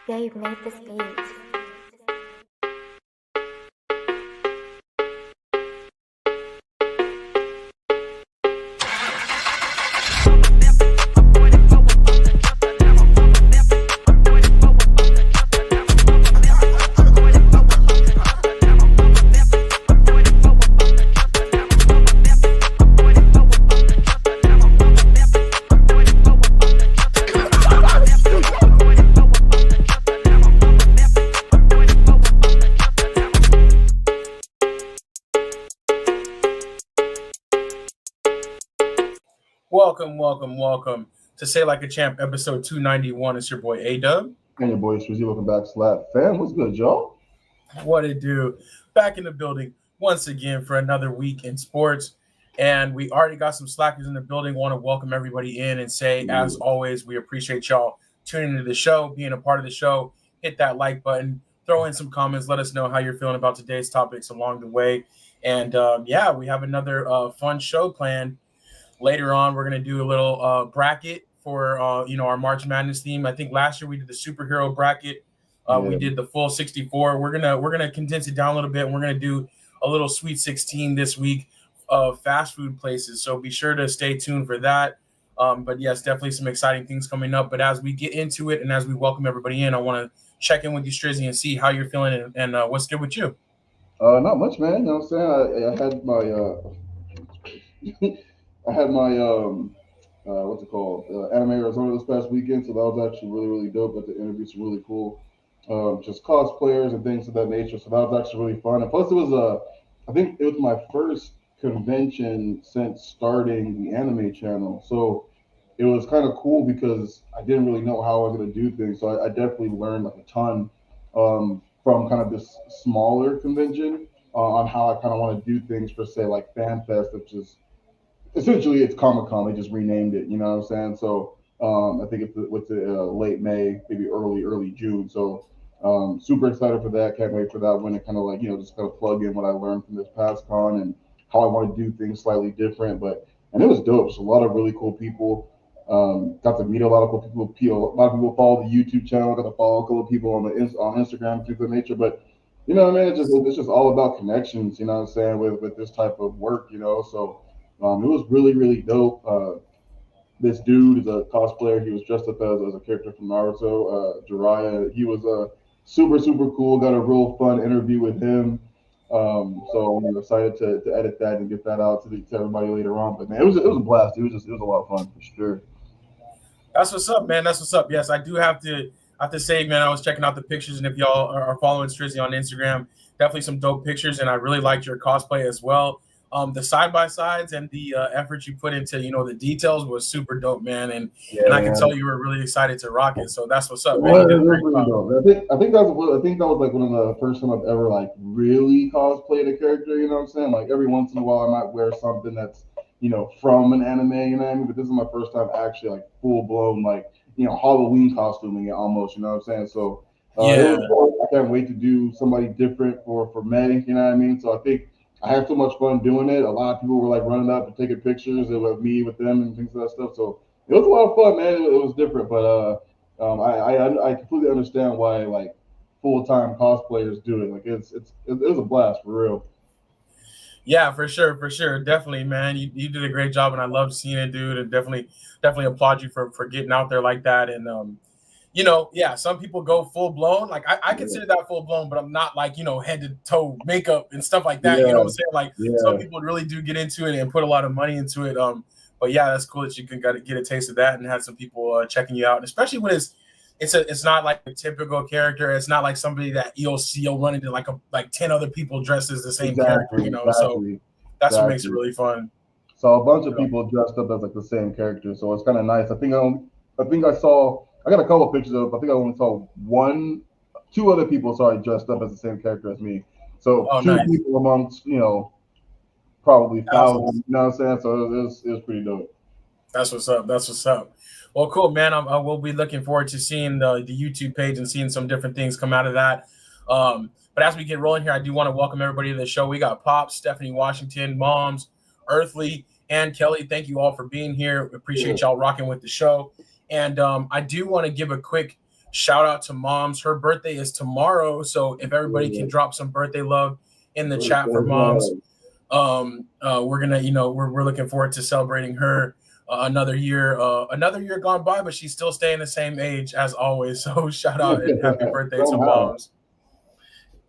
Dave made this beat. Welcome to Say Like a Champ, episode 291. It's your boy A-Dub. And your boy Shrizzy, welcome back, Slap Fam. What's good, y'all? What it do? Back in the building once again for another week in sports. And we already got some slackers in the building. Want to welcome everybody in and say, as always, we appreciate y'all tuning into the show, being a part of the show. Hit that like button, throw in some comments, let us know how you're feeling about today's topics along the way. And we have another fun show planned. Later on, we're going to do a little bracket for, our March Madness theme. I think last year we did the superhero bracket. We did the full 64. We're gonna condense it down a little bit, and we're going to do a little Sweet 16 this week of fast food places. So be sure to stay tuned for that. But yes, definitely some exciting things coming up. But as we get into it and as we welcome everybody in, I want to check in with you, Strizzy, and see how you're feeling and what's good with you. Not much, man. You know what I'm saying? I had my I had my what's it called? Anime Arizona this past weekend, so that was actually really dope. Got to interview some really cool just cosplayers and things of that nature. So that was actually really fun. And plus, it was I think it was my first convention since starting the anime channel. So it was kind of cool because I didn't really know how I was going to do things. So I definitely learned like a ton from kind of this smaller convention on how I kind of want to do things for, say, like FanFest, which is essentially it's Comic-Con. They just renamed it. You know what I'm saying? So I think it's what's it, late May, maybe early June. So super excited for that. Can't wait for that one to kind of like just kind of plug in what I learned from this past con and how I want to do things slightly different. And it was dope. So a lot of really cool people. Got to meet a lot of cool people. A lot of people follow the YouTube channel. Got to follow a couple of people on Instagram, things of that nature. But you know what I mean? It's just all about connections. You know what I'm saying with this type of work. So. It was really dope. This dude is a cosplayer. He was dressed up as a character from Naruto, Jiraiya. He was super cool. Got a real fun interview with him. So I'm excited to edit that and get that out to everybody later on. But man, it was a blast. It was a lot of fun for sure. That's what's up, man. That's what's up. Yes, I do have to say, man, I was checking out the pictures, and if y'all are following Strizzy on Instagram, definitely some dope pictures, and I really liked your cosplay as well. The side-by-sides and the effort you put into, the details was super dope, man. And I can tell you were really excited to rock it. So that's what's up, man. I think that was like one of the first time I've ever like really cosplayed a character. You know what I'm saying? Like every once in a while I might wear something that's from an anime. You know what I mean? But this is my first time actually like full blown like Halloween costuming it almost. You know what I'm saying? So I can't wait to do somebody different for May. You know what I mean? So I think. I had so much fun doing it. A lot of people were like running up and taking pictures of me with them and things like that stuff. So it was a lot of fun, man. It was different, but I completely understand why like full time cosplayers do it. Like it was a blast for real. Yeah, for sure, definitely, man. You did a great job, and I loved seeing it, dude. And definitely applaud you for getting out there like that. And some people go full blown. Like I consider that full blown, but I'm not like, head to toe makeup and stuff like that. Yeah. You know what I'm saying? Like some people really do get into it and put a lot of money into it. But yeah, that's cool that you can get a taste of that and have some people checking you out. And especially when it's not like a typical character. It's not like somebody that you'll run into like 10 other people dressed as the same character, So that's what makes it really fun. So a bunch of people dressed up as like the same character. So it's kind of nice. I think I saw. I got a couple of pictures of. I think I only saw two other people dressed up as the same character as me. So two people amongst probably thousands. You know what I'm saying? So it was pretty dope. That's what's up. Well, cool, man. We'll be looking forward to seeing the YouTube page and seeing some different things come out of that. But as we get rolling here, I do want to welcome everybody to the show. We got Pops, Stephanie Washington, Moms, Earthly, and Kelly. Thank you all for being here. Appreciate y'all rocking with the show. And I do want to give a quick Shout out to moms. Her birthday is tomorrow, so if everybody can drop some birthday love in the chat for moms, we're gonna, we're looking forward to celebrating her. Another year gone by, but she's still staying the same age as always. So shout out and happy birthday to moms.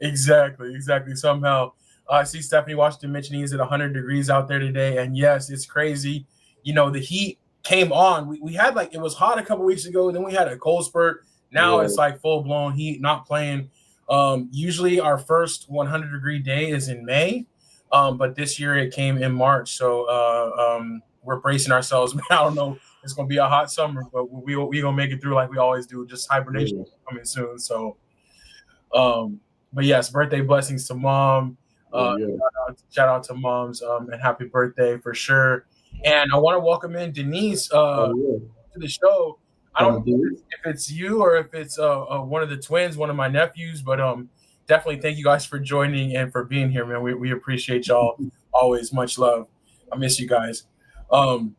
Exactly. Somehow, I see Stephanie Washington mentioning is it 100 degrees out there today, and yes, it's crazy. The heat came on. We had it was hot a couple weeks ago, then we had a cold spurt. Now it's like full blown heat. Not playing. Usually our first 100-degree day is in May, but this year it came in March. So we're bracing ourselves. I don't know. It's gonna be a hot summer, but we gonna make it through like we always do. Just hibernation coming soon. So, but yes, birthday blessings to mom. Shout out to moms, and happy birthday for sure. And I want to welcome in Denise to the show. I don't know if it's you or if it's one of the twins, one of my nephews, but definitely thank you guys for joining and for being here, man. We appreciate y'all always. Much love. I miss you guys. All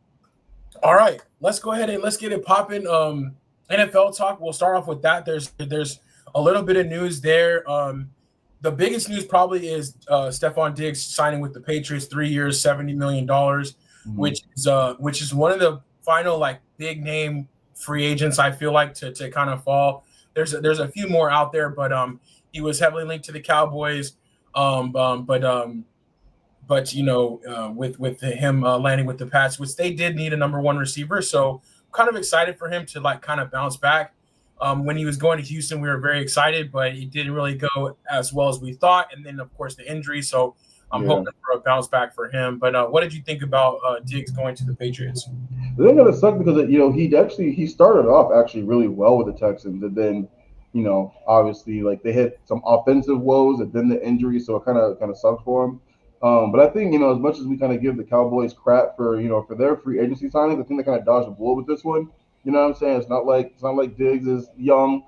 right, let's go ahead and let's get it popping. NFL talk. We'll start off with that. There's a little bit of news there. The biggest news probably is Stephon Diggs signing with the Patriots, 3 years, $70 million, which is one of the final big name free agents I feel like to kind of fall. There's a few more out there, but he was heavily linked to the Cowboys. But with him landing with the Pats, which they did need a number one receiver, so kind of excited for him to kind of bounce back. When he was going to Houston, we were very excited, but it didn't really go as well as we thought. And then, of course, the injury. So I'm hoping for a bounce back for him. But what did you think about Diggs going to the Patriots? I think that sucked because he started off actually really well with the Texans, and then obviously they hit some offensive woes and then the injury, so it kind of sucked for him. But I think as much as we kind of give the Cowboys crap for for their free agency signings, I think they kind of dodged a bullet with this one. You know what I'm saying? It's not like Diggs is young.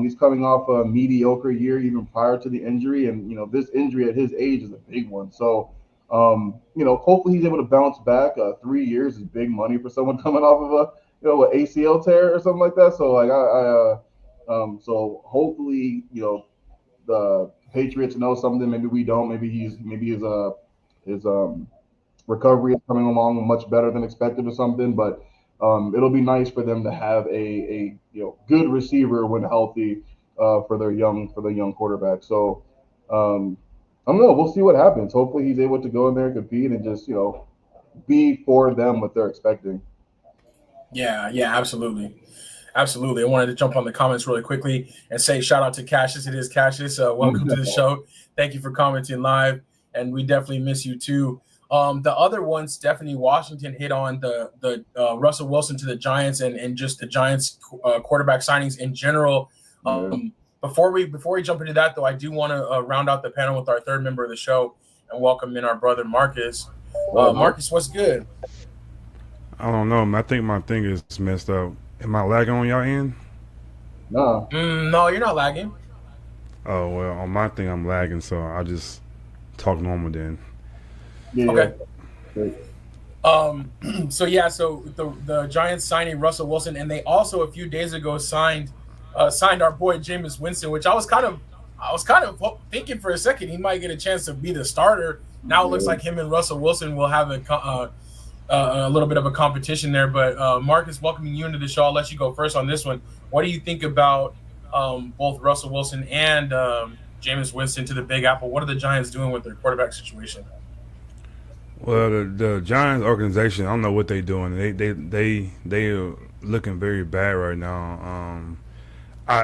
He's coming off a mediocre year even prior to the injury, and this injury at his age is a big one. So hopefully he's able to bounce back. 3 years is big money for someone coming off of an ACL tear or something like that. So so hopefully the Patriots know something. Maybe we don't. Maybe his recovery is coming along much better than expected or something. But it'll be nice for them to have a good receiver when healthy for their young quarterback. So I don't know. We'll see what happens. Hopefully he's able to go in there and compete and just be for them what they're expecting. Yeah, absolutely. I wanted to jump on the comments really quickly and say shout out to Cassius. It is Cassius. Welcome to the show. Thank you for commenting live, and we definitely miss you too. The other one, Stephanie Washington hit on the Russell Wilson to the Giants and just the Giants quarterback signings in general. Before we jump into that, though, I do want to round out the panel with our third member of the show and welcome in our brother Marcus. Marcus, what's good? I don't know. I think my thing is messed up. Am I lagging on y'all end? No. No, you're not lagging. Oh, well, on my thing I'm lagging, so I'll just talk normal then. Yeah. Okay. So the Giants signing Russell Wilson, and they also a few days ago signed our boy Jameis Winston, which I was kind of thinking for a second he might get a chance to be the starter. Now it looks like him and Russell Wilson will have a little bit of a competition there. But Marcus, welcoming you into the show, I'll let you go first on this one. What do you think about both Russell Wilson and Jameis Winston to the Big Apple? What are the Giants doing with their quarterback situation? Well, the Giants organization, I don't know what they're doing. They are looking very bad right now.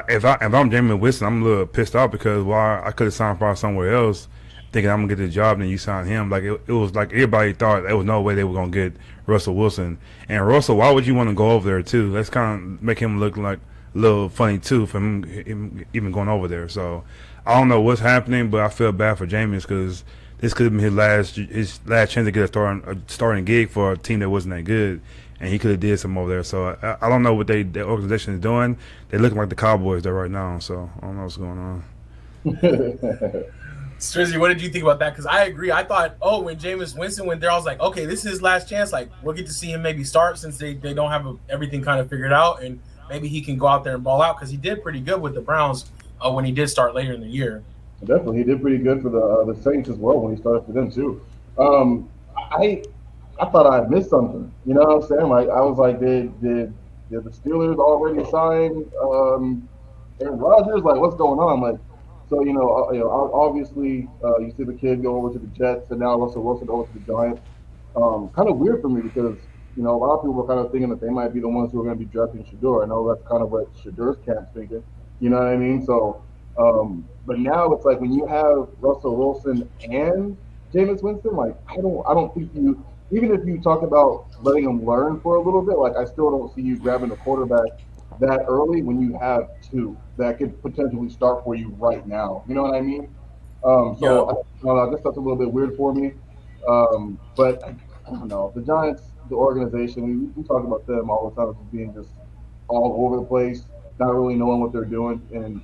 If I'm Jameis Winston, I'm a little pissed off because I could have signed probably somewhere else, thinking I'm gonna get the job, and then you sign him. Like it was like everybody thought there was no way they were gonna get Russell Wilson. And Russell, why would you want to go over there too? That's kind of make him look like a little funny too for him even going over there. So I don't know what's happening, but I feel bad for Jameis because this could have been his last chance to get a starting gig for a team that wasn't that good, and he could have did some over there. So I don't know what their organization is doing. They're looking like the Cowboys there right now. So I don't know what's going on. Strizzy, what did you think about that? Because I agree. I thought, when Jameis Winston went there, I was like, okay, this is his last chance. Like, we'll get to see him maybe start since they don't have everything kind of figured out. And maybe he can go out there and ball out because he did pretty good with the Browns when he did start later in the year. Definitely, he did pretty good for the Saints as well when he started for them too. Um, I I thought I had missed something. You know what I'm saying? Like I was like, did the Steelers already sign Aaron Rodgers? Like what's going on? Like so obviously you see the kid go over to the Jets and now Russell Wilson over to the Giants. Kind of weird for me because a lot of people were kind of thinking that they might be the ones who are going to be drafting Shador. I know that's kind of what Shador's camp's thinking. You know what I mean? So, but now it's like when you have Russell Wilson and Jameis Winston, like I don't think you, even if you talk about letting him learn for a little bit, like I still don't see you grabbing a quarterback that early when you have two that could potentially start for you right now. You know what I mean? Yeah. I guess that's a little bit weird for me. But I don't know. The Giants, the organization, we talk about them all the time as being just all over the place, not really knowing what they're doing, and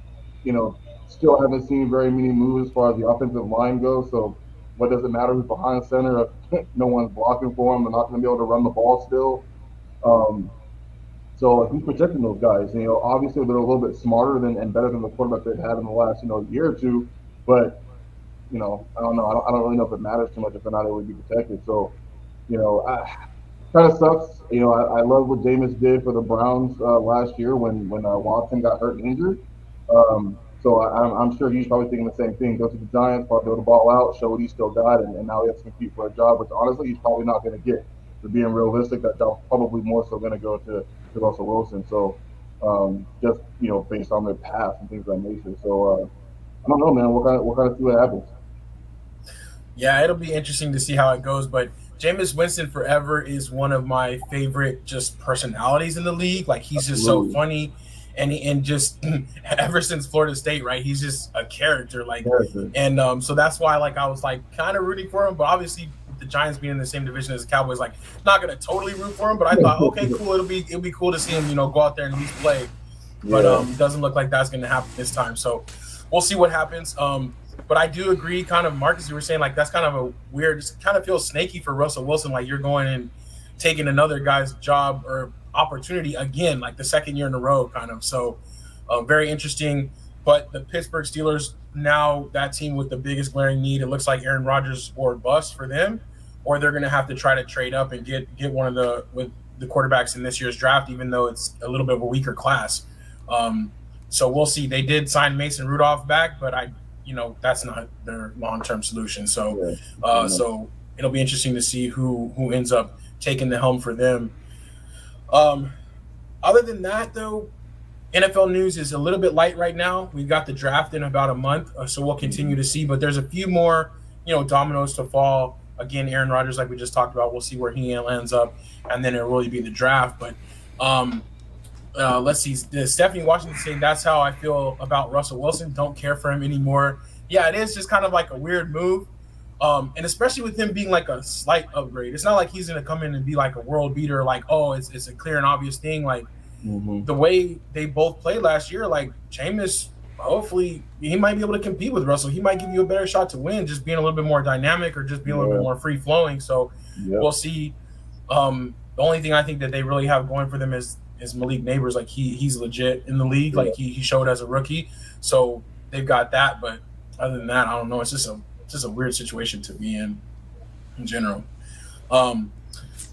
still haven't seen very many moves as far as the offensive line goes. So, what does it matter who's behind center if no one's blocking for them? They're not going to be able to run the ball still. Um, so, who's protecting those guys? Obviously they're a little bit smarter than and better than the quarterback they've had in the last year or two, but I don't know. I don't really know if it matters too much if they're not able to be protected. So, kind of sucks. I love what Jameis did for the Browns last year when Watson got hurt and injured. So I'm sure he's probably thinking the same thing. Go to the Giants, probably throw the ball out, show what he's still got, and now he has to compete for a job, which honestly he's probably not going to get. To being realistic, that job's probably more so going to go to Russell Wilson. So just based on their past and things of that nature. So I don't know, man. We'll kind of see what happens. Yeah, it'll be interesting to see how it goes. But Jameis Winston forever is one of my favorite just personalities in the league. Like he's just so funny, and just ever since Florida State, right? He's just a character. And so that's why I was kind of rooting for him. But obviously, with the Giants being in the same division as the Cowboys, not gonna totally root for him. But I thought, okay, cool. It'll be cool to see him, go out there and at least play. But it doesn't look like that's gonna happen this time. So we'll see what happens. But I do agree, kind of, Marcus, you were saying, that's kind of a weird, just kind of feels snaky for Russell Wilson, like you're going and taking another guy's job or opportunity again, like the second year in a row, kind of. So very interesting. But the Pittsburgh Steelers, now that team with the biggest glaring need, it looks like Aaron Rodgers or bust for them, or they're going to have to try to trade up and get one of the quarterbacks in this year's draft, even though it's a little bit of a weaker class. So we'll see. They did sign Mason Rudolph back, but that's not their long-term solution. So, so it'll be interesting to see who ends up taking the helm for them. Other than that, though, NFL news is a little bit light right now. We've got the draft in about a month, so we'll continue to see. But there's a few more, dominoes to fall. Again, Aaron Rodgers, like we just talked about, we'll see where he lands up, and then it'll really be the draft. But let's see. Stephanie Washington saying that's how I feel about Russell Wilson. Don't care for him anymore. Yeah, it is just kind of like a weird move. And especially with him being like a slight upgrade. It's not like he's going to come in and be like a world beater, it's a clear and obvious thing. The way they both played last year, Jameis, hopefully he might be able to compete with Russell. He might give you a better shot to win, just being a little bit more dynamic or just being a little bit more free flowing. So we'll see. The only thing I think that they really have going for them is Malik Neighbors. He's legit in the league. He showed as a rookie. So they've got that. But other than that, I don't know. It's just a weird situation to be in general. All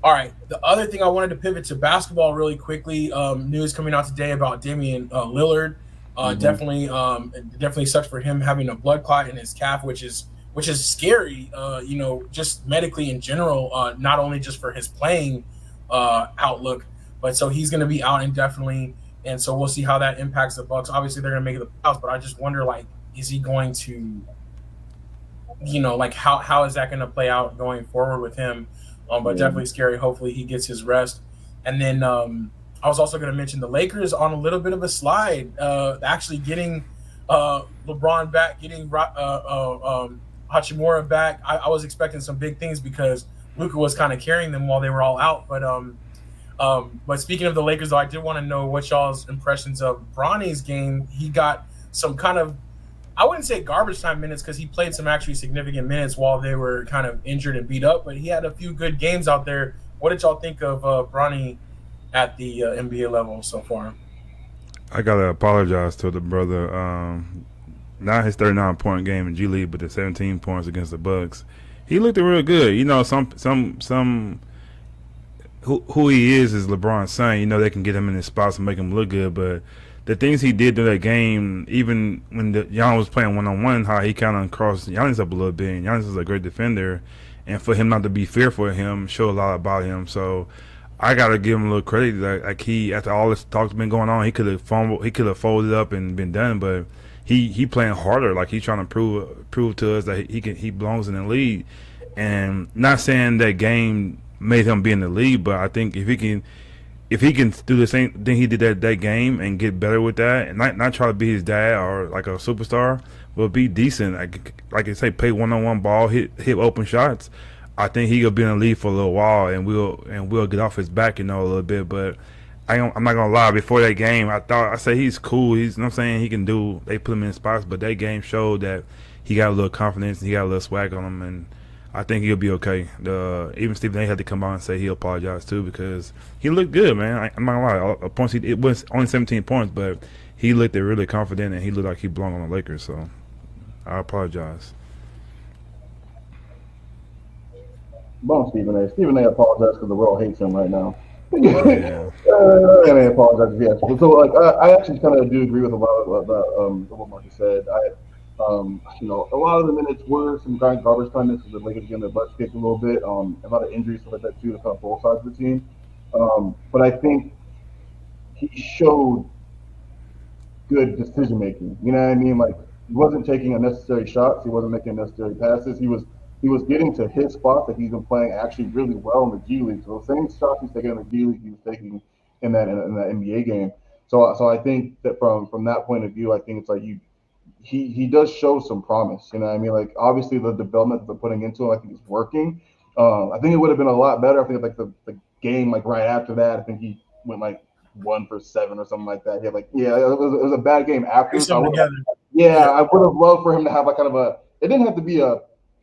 right. The other thing I wanted to pivot to basketball really quickly. News coming out today about Damian Lillard. Definitely sucks for him having a blood clot in his calf, which is scary. Just medically in general, not only just for his playing outlook, but so he's going to be out indefinitely, and so we'll see how that impacts the Bucks. Obviously, they're going to make the playoffs, but I just wonder, is he going to, how is that going to play out going forward with him? But definitely scary. Hopefully he gets his rest. And then I was also going to mention the Lakers on a little bit of a slide, actually getting LeBron back, getting Hachimura back. I was expecting some big things because Luka was kind of carrying them while they were all out. But speaking of the Lakers, though, I did want to know what y'all's impressions of Bronny's game. He got some kind of, I wouldn't say garbage time minutes because he played some actually significant minutes while they were kind of injured and beat up, but he had a few good games out there. What did y'all think of Bronny at the NBA level so far? I gotta apologize to the brother. Not his 39-point game in G League, but the 17 points against the Bucks. He looked real good. You know, some who he is LeBron's son. You know, they can get him in his spots and make him look good. But the things he did during that game, even when Giannis was playing 1-on-1, how he kind of crossed Giannis up a little bit. And Giannis is a great defender, and for him not to be fearful of him showed a lot about him. So I gotta give him a little credit. Like he, after all this talk's been going on, he could have fumbled, he could have folded up and been done, but he playing harder. Like he's trying to prove to us that he belongs in the league. And not saying that game made him be in the league, but I think if he can do the same thing he did that game and get better with that, and not try to be his dad or like a superstar, but be decent. Like I say, play 1-on-1 ball, hit open shots. I think he'll be in the league for a little while, and we'll get off his back, a little bit. But I'm not gonna lie. Before that game, I said he's cool. He's, you know what I'm saying, he can do. They put him in spots, but that game showed that he got a little confidence and he got a little swag on him, and I think he'll be okay. Even Stephen A had to come out and say he'll apologize too, because he looked good, man. I'm not gonna lie. Points, it was only 17 points, but he looked really confident and he looked like he belonged on the Lakers. So I apologize. Bum Stephen A. Stephen A. apologized because the world hates him right now. Yeah. And I apologize if he has to. So, like, I actually kind of do agree with a lot of what Marcus said. A lot of the minutes were some garbage time minutes. The Lakers getting their butts kicked a little bit. A lot of injuries, stuff like that too, to kind of both sides of the team. But I think he showed good decision making. You know what I mean? Like, he wasn't taking unnecessary shots. He wasn't making unnecessary passes. He was getting to his spots that he's been playing actually really well in the G League. So the same shots he's taking in the G League, he was taking in that NBA game. So I think that from that point of view, I think it's like he does show some promise. You know what I mean? Like, obviously the development that they're putting into him, I think, is working. I think it would have been a lot better. I think like the game like right after that, I think he went like 1 for 7 or something like that. He had it was a bad game after. So I would have loved for him to have like kind of a. It didn't have to be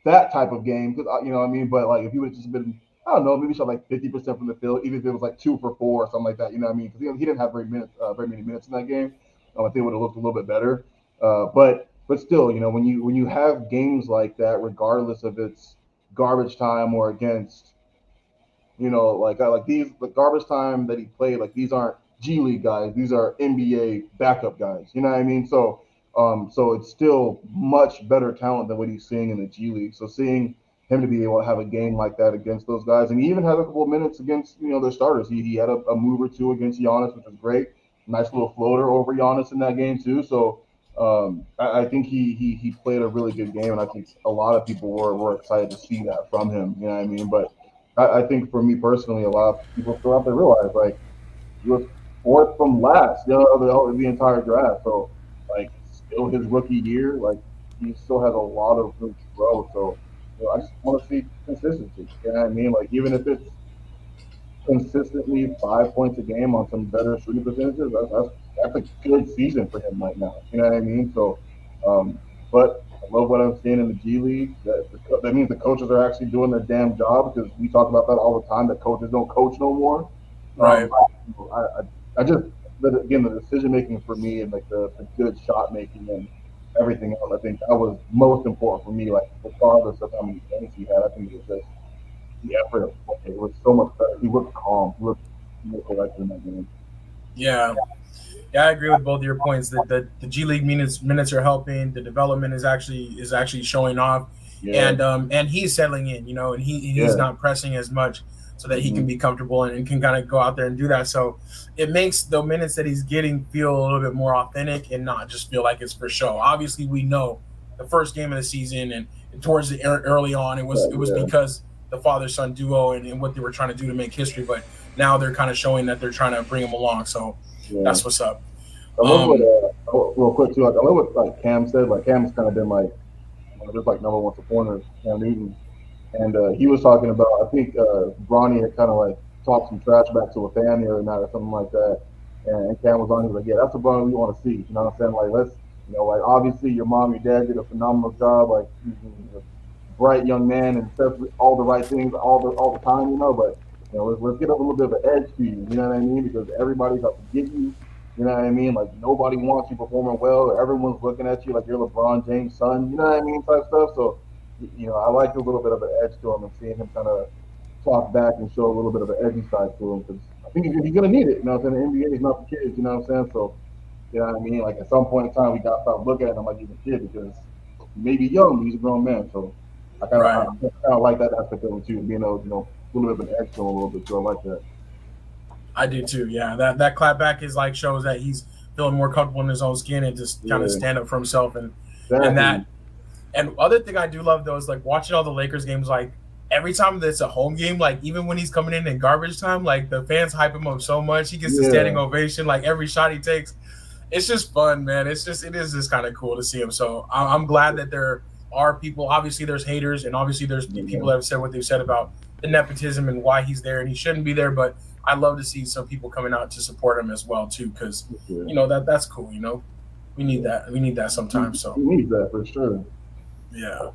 that type of game, because you know what I mean. But like if he would have just been, I don't know, maybe shot like 50% from the field, even if it was like 2 for 4 or something like that. You know what I mean? Because he didn't have very many minutes in that game. I think it would have looked a little bit better. But still, when you have games like that, regardless if it's garbage time or against, like these, the garbage time that he played, like these aren't G League guys, these are NBA backup guys. You know what I mean? So it's still much better talent than what he's seeing in the G League. So seeing him to be able to have a game like that against those guys, and he even had a couple of minutes against their starters. He had a move or two against Giannis, which was great. Nice little floater over Giannis in that game too. So I think he played a really good game, and I think a lot of people were excited to see that from him. You know what I mean? But I think for me personally, a lot of people still have to realize like he was 4th from last, the entire draft. So like still his rookie year, like he still has a lot of room to grow. So I just want to see consistency. You know what I mean? Like even if it's consistently 5 points a game on some better shooting percentages, that's a good season for him right now. You know what I mean? So, but I love what I'm seeing in the G League. That means the coaches are actually doing their damn job, because we talk about that all the time, that coaches don't coach no more. Right. I just, again, the decision making for me, and like the good shot making and everything else, I think that was most important for me. Like regardless of how many games he had, I think it was just the effort. It was so much better. He looked calm. He looked more collected in that game. Yeah, I agree with both of your points. That the G League minutes are helping. The development is actually showing off, and he's settling in. And he's not pressing as much, so that he can be comfortable and can kind of go out there and do that. So it makes the minutes that he's getting feel a little bit more authentic and not just feel like it's for show. Obviously, we know the first game of the season and towards the early on, it was because the father-son duo and what they were trying to do to make history, but now they're kind of showing that they're trying to bring him along. So that's what's up. I love real quick too. Like I love what like Cam said. Like Cam's kind of been like just like number one supporter, Cam Newton, and he was talking about. I think Bronny had kind of like talked some trash back to a fan the other night or something like that, and Cam was on. He was like, "Yeah, that's the Bronny we want to see." You know what I'm saying? Like let's, like obviously your mom, your dad did a phenomenal job. Like he's a bright young man and says all the right things all the time. But let's get up a little bit of an edge to you. You know what I mean? Because everybody's out to get you. You know what I mean? Like nobody wants you performing well. Everyone's looking at you like you're LeBron James' son. You know what I mean? Type stuff. So, I like a little bit of an edge to him and seeing him kind of talk back and show a little bit of an edgy side to him because I think he's going to need it. You know what I'm saying? The NBA is not for kids. You know what I'm saying? So, you know what I mean? Like at some point in time, we got to stop looking at him like he's a kid because he may be young, but he's a grown man. So, Right. I kind of like that aspect of it too, being able, a little bit of an edge to him a little bit. So I like that. I do too. Yeah, that clapback is like shows that he's feeling more comfortable in his own skin and just kind of stand up for himself and that. And other thing I do love though is like watching all the Lakers games. Like every time that's a home game, like even when he's coming in garbage time, like the fans hype him up so much. He gets the standing ovation. Like every shot he takes, it's just fun, man. It is just kind of cool to see him. So I'm glad that there are people. Obviously, there's haters, and obviously there's people that have said what they've said about the nepotism and why he's there and he shouldn't be there. But I love to see some people coming out to support him as well too, because that's cool. We need that. We need that sometimes. So we need that for sure. Yeah.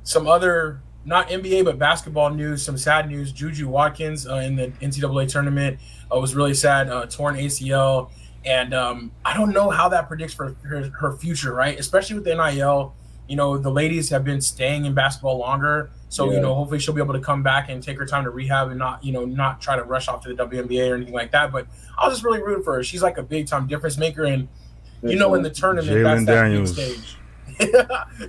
Some other not NBA but basketball news. Some sad news. Juju Watkins in the NCAA tournament was really sad. Torn ACL, and I don't know how that predicts for her future, right? Especially with the NIL. The ladies have been staying in basketball longer. So, hopefully she'll be able to come back and take her time to rehab and not try to rush off to the WNBA or anything like that. But I was just really rooting for her. She's like a big time difference maker. And, in the tournament, Jalen Daniels. That big stage.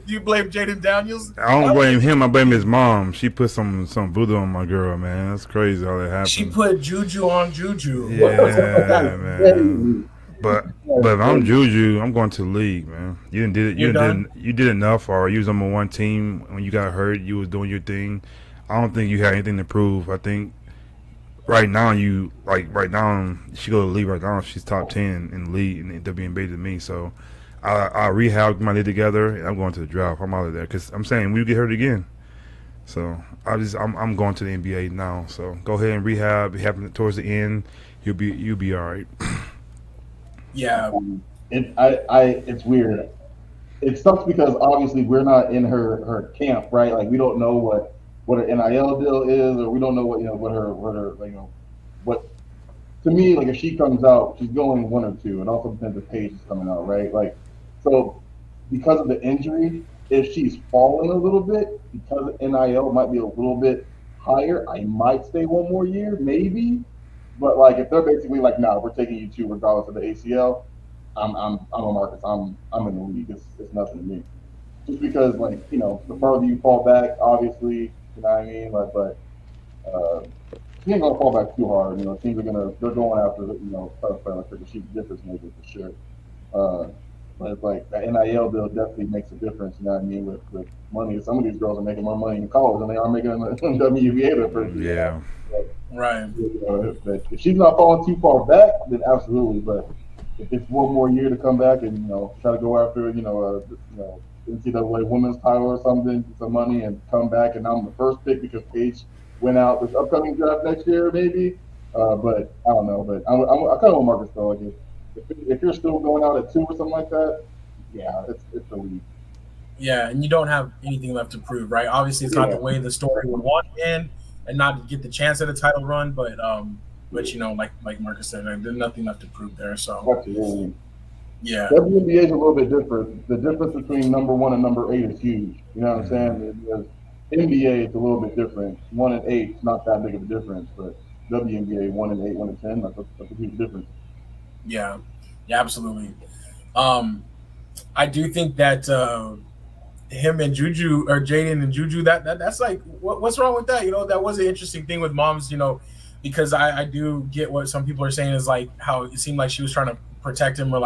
Do you blame Jaden Daniels? I don't blame him. I blame his mom. She put some voodoo on my girl, man. That's crazy how that happened. She put Juju on Juju. Yeah, man. But if I'm Juju, I'm going to the league, man. You did enough for her. You was number one team when you got hurt. You was doing your thing. I don't think you had anything to prove. I think right now she go to the league right now. She's top 10 in the league in the WNBA to me. So I rehab my league together and I'm going to the draft. I'm out of there because I'm saying we get hurt again. So I'm going to the NBA now. So go ahead and rehab. It happened towards the end. You'll be all right. Yeah, it's weird. It sucks because obviously we're not in her camp, right? Like we don't know what her NIL deal is, or we don't know what her what. To me, like if she comes out, she's going one or two. It also depends if Paige is coming out, right? Like so, because of the injury, if she's falling a little bit, because NIL might be a little bit higher, I might stay one more year, maybe. But like if they're basically like, nah, we're taking you two regardless of the ACL, I'm a Marcus. I'm in the league. It's nothing to me. Just because the further you fall back, obviously, you know what I mean. But she ain't gonna fall back too hard. Teams they're going after because she's a difference maker for sure. But it's like the NIL deal definitely makes a difference. You know what I mean with money. Some of these girls are making more money in college than they are making in the WNBA. The first year. Yeah. Right. If she's not falling too far back, then absolutely. But if it's one more year to come back and try to go after NCAA women's title or something, get some money, and come back, and I'm the first pick because Paige went out this upcoming draft next year, maybe. But I don't know. But I kind of want Marcus though. Like if you're still going out at 2 or something like that, yeah, it's the league. Yeah, and you don't have anything left to prove, right? Obviously, it's not the way the story would want to end, and not get the chance at a title run, but like Marcus said, there's nothing left to prove there. So absolutely. Yeah. WNBA is a little bit different. The difference between number 1 and number 8 is huge. You know what I'm saying? Because NBA is a little bit different. 1 and 8 is not that big of a difference, but WNBA 1 and 8, 1 and 10, that's a huge difference. Yeah, absolutely. I do think that him and Juju or Jaden and Juju, that's like what's wrong with that? That was an interesting thing with moms, because I do get what some people are saying is like how it seemed like she was trying to protect him or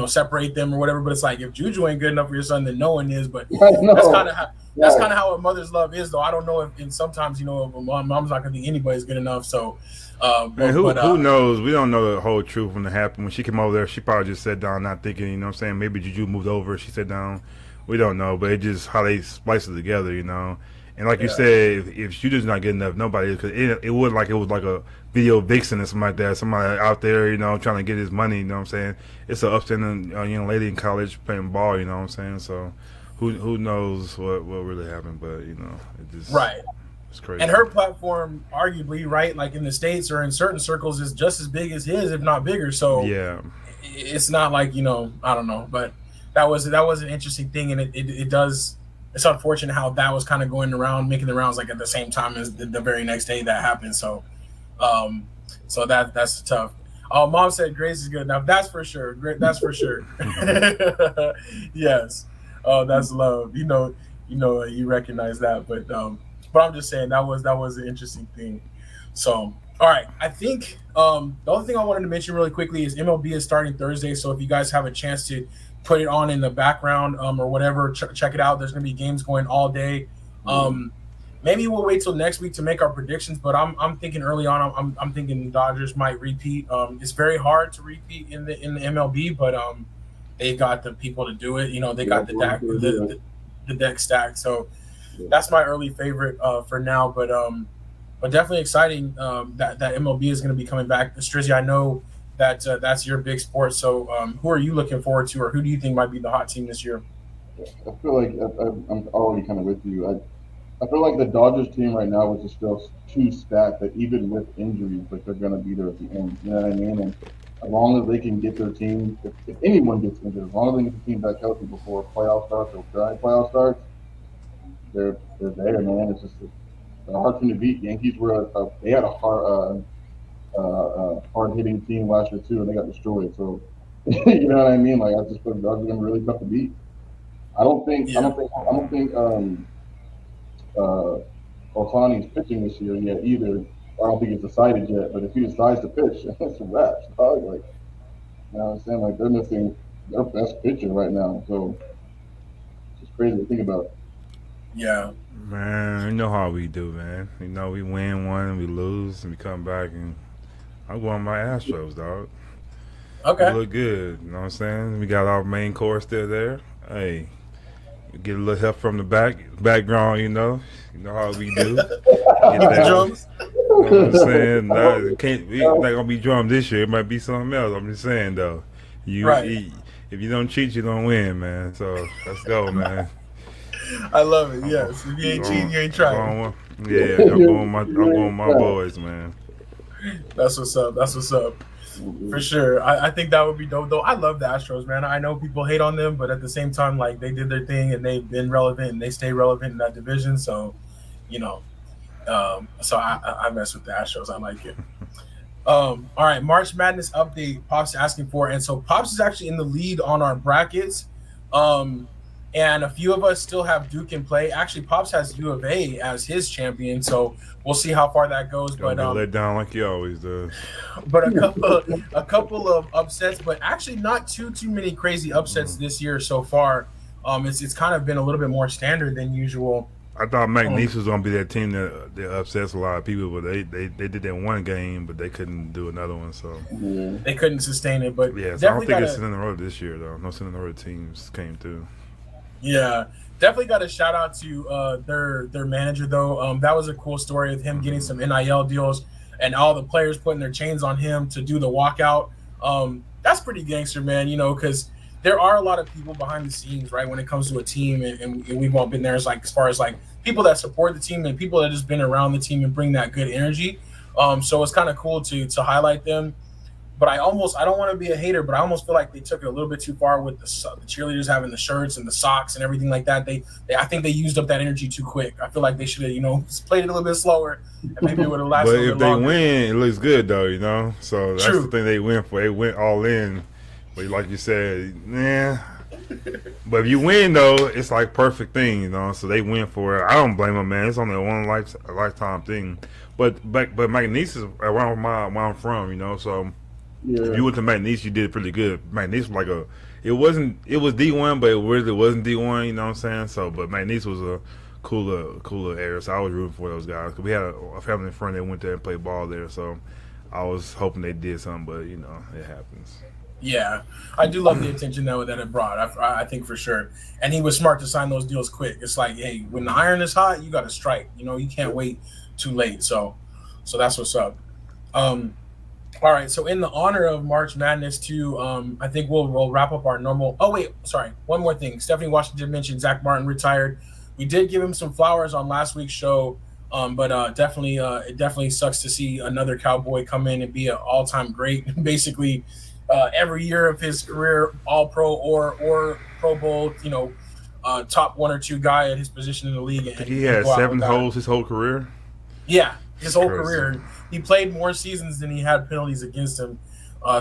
separate them or whatever. But it's like if Juju ain't good enough for your son, then no one is. But that's kind of how a mother's love is, though. I don't know if, and sometimes mom's not gonna think anybody's good enough. So, who knows? We don't know the whole truth when it happened. When she came over there, she probably just sat down, not thinking. You know what I'm saying? Maybe Juju moved over. She sat down. We don't know, but it just how they splice it together. And like you said, if Juju's not good enough, nobody is. Because it was like a video vixen or something like that. Somebody out there, trying to get his money. You know what I'm saying? It's an upstanding young lady in college playing ball. You know what I'm saying? So who knows what really happened? But it just right. It's crazy. And her platform, arguably, right, like in the States or in certain circles, is just as big as his, if not bigger. So Yeah. it's not like, I don't know, but that was an interesting thing, and it does. It's unfortunate how that was kind of going around, making the rounds like at the same time as the very next day that happened. So, that's tough. Oh, mom said Grace is good enough. That's for sure. Great, that's for sure. Yes. Oh, that's love. You recognize that, but I'm just saying that was an interesting thing. So, all right, I think the other thing I wanted to mention really quickly is MLB is starting Thursday. So if you guys have a chance to put it on in the background or whatever, check it out. There's going to be games going all day. Maybe we'll wait till next week to make our predictions, but I'm thinking early on. I'm thinking the Dodgers might repeat. It's very hard to repeat in the MLB, but they got the people to do it. They got the deck stacked. So that's my early favorite for now. But definitely exciting that MLB is going to be coming back. Strizzy, I know that that's your big sport. So who are you looking forward to, or who do you think might be the hot team this year? I feel like I'm already kind of with you. I feel like the Dodgers team right now is just still too stacked that even with injuries, like they're going to be there at the end. You know what I mean? And as long as they can get their team, if anyone gets injured, as long as they get the team back healthy before playoff starts or giant playoff starts, they're there, man. It's just a hard team to beat. Yankees they had a hard hitting team last year too, and they got destroyed. So you know what I mean? Like I just feel the Dodgers are going to be really tough to beat. I don't think Otani's pitching this year yet either. I don't think it's decided yet, but if he decides to pitch, it's a wrap. Dog. Like, you know what I'm saying? Like, they're missing their best pitcher right now. So, it's just crazy to think about. Yeah. Man, you know how we do, man. We win one, we lose, and we come back, and I'm going my Astros, dog. Okay. We look good, you know what I'm saying? We got our main core still there. Hey, get a little help from the background, you know how we do. Get that, Drums. you know what I'm saying? We not gonna be drummed this year. It might be something else. I'm just saying though. If you don't cheat, you don't win, man. So let's go, man. I love it. Yes. If you ain't cheating, you ain't trying. Yeah, I'm going my boys, man. That's what's up. For sure. I think that would be dope, though. I love the Astros, man. I know people hate on them, but at the same time, like, they did their thing and they've been relevant and they stay relevant in that division. So, so I mess with the Astros. I like it. All right, March Madness update. Pops asking for, and so Pops is actually in the lead on our brackets. And a few of us still have Duke in play. Actually, Pops has U of A as his champion, so we'll see how far that goes. Don't get let down like he always does. But a couple of upsets, but actually not too many crazy upsets this year so far. It's kind of been a little bit more standard than usual. I thought McNeese was gonna be that team that upsets a lot of people, but they did that one game, but they couldn't do another one, so they couldn't sustain it. But yeah, so I don't think it's in the road this year though. No in the road teams came through. Yeah, definitely got a shout out to their manager though. That was a cool story of him getting some NIL deals and all the players putting their chains on him to do the walkout. That's pretty gangster, man. Because there are a lot of people behind the scenes, right, when it comes to a team, and we've all been there. As far as people that support the team and people that just been around the team and bring that good energy. So it's kind of cool to highlight them. But I don't want to be a hater, but I almost feel like they took it a little bit too far with the cheerleaders having the shirts and the socks and everything like that. I think they used up that energy too quick. I feel like they should have, played it a little bit slower, and maybe it would have lasted. But a if bit they longer. win, it looks good though, So that's True. the thing they went for. They went all in. But like you said, But if you win though, it's like perfect thing, So they win for it. I don't blame them, man. It's only a lifetime thing. But McNeese is around where I'm from, So. Yeah. If you went to McNeese, you did pretty good. McNeese was it was D1, but it really wasn't D1, you know what I'm saying? So, but McNeese was a cooler area, so I was rooting for those guys. Cause we had a family friend that went there and played ball there, so I was hoping they did something, but it happens. Yeah, I do love the attention that it brought. I think for sure, and he was smart to sign those deals quick. It's like, hey, when the iron is hot, you got to strike. You can't wait too late. So that's what's up. All right, so in the honor of March Madness too, I think we'll wrap up our normal. Oh wait, sorry, one more thing. Stephanie Washington mentioned Zach Martin retired. We did give him some flowers on last week's show. But definitely, it definitely sucks to see another Cowboy come in and be an all-time great. Basically, every year of his career, All Pro or Pro Bowl, top one or two guy at his position in the league, I think and, he and had go out 7 without. holes his whole career. Yeah, his It's whole crazy. career, he played more seasons than he had penalties against him.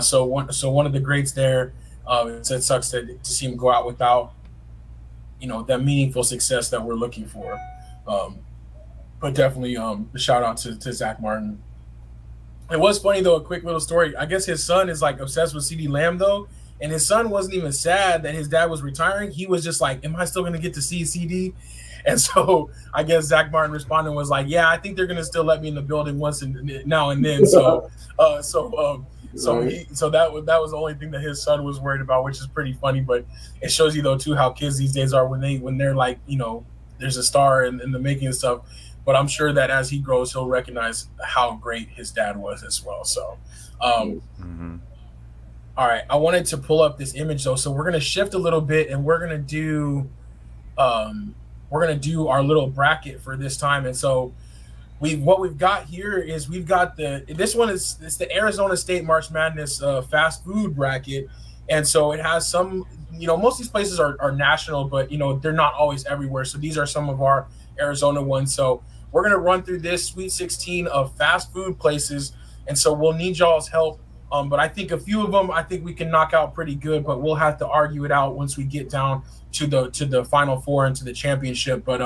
So one of the greats there. It sucks to see him go out without that meaningful success that we're looking for. Um, but definitely a shout out to Zach Martin. It was funny though, a quick little story. I guess his son is like obsessed with CD Lamb though, and his son wasn't even sad that his dad was retiring. He was just like, "Am I still gonna get to see CD?" And so I guess Zach Martin responded was like, "Yeah, I think they're gonna still let me in the building once and now and then." So, uh, so, um, Right. so that was the only thing that his son was worried about, which is pretty funny. But it shows you though too how kids these days are when they're like there's a star in the making and stuff. But I'm sure that as he grows, he'll recognize how great his dad was as well. So, um, Hmm. all right, I wanted to pull up this image though, so we're gonna shift a little bit and um, we're gonna do our little bracket for this time. And so what we've got here is we've got this one is it's the Arizona State March Madness fast food bracket, and so it has some most of these places are national, but they're not always everywhere. So these are some of our Arizona ones. So we're gonna run through this Sweet 16 of fast food places, and so we'll need y'all's help. But I think a few of them I think we can knock out pretty good, but we'll have to argue it out once we get down to the Final Four and to the championship. But